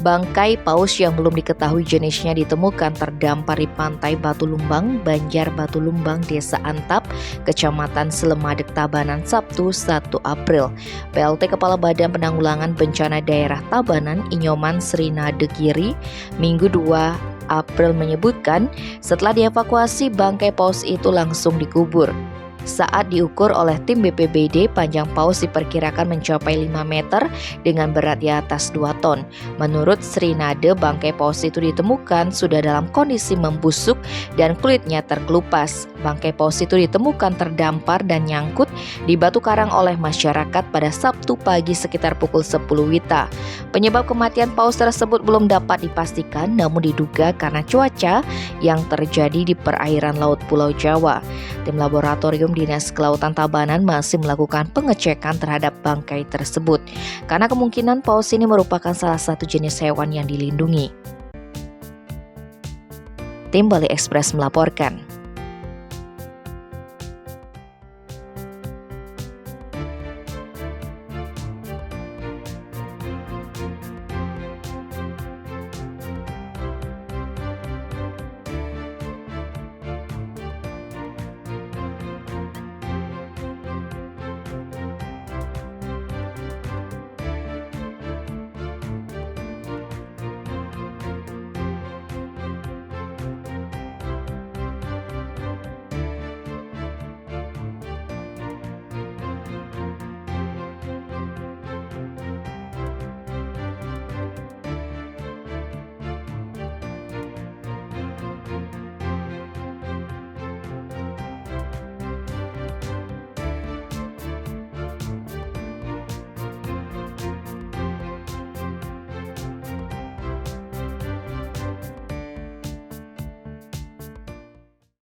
Bangkai paus yang belum diketahui jenisnya ditemukan terdampar di pantai Batu Lumbang, Banjar Batu Lumbang, Desa Antap, Kecamatan Selemadeg, Tabanan, Sabtu 1 April. PLT Kepala Badan Penanggulangan Bencana Daerah Tabanan, Inyoman Srinade Giri, Minggu 2 April menyebutkan setelah dievakuasi bangkai paus itu langsung dikubur. Saat diukur oleh tim BPBD, panjang paus diperkirakan mencapai 5 meter dengan berat di atas 2 ton. Menurut Srinade, bangkai paus itu ditemukan sudah dalam kondisi membusuk dan kulitnya terkelupas. Bangkai paus itu ditemukan terdampar dan nyangkut di batu karang oleh masyarakat pada Sabtu pagi sekitar pukul 10 WITA. Penyebab kematian paus tersebut belum dapat dipastikan, namun diduga karena cuaca yang terjadi di perairan Laut Pulau Jawa. Tim laboratorium Dinas Kelautan Tabanan masih melakukan pengecekan terhadap bangkai tersebut karena kemungkinan paus ini merupakan salah satu jenis hewan yang dilindungi. Tim Bali Express melaporkan.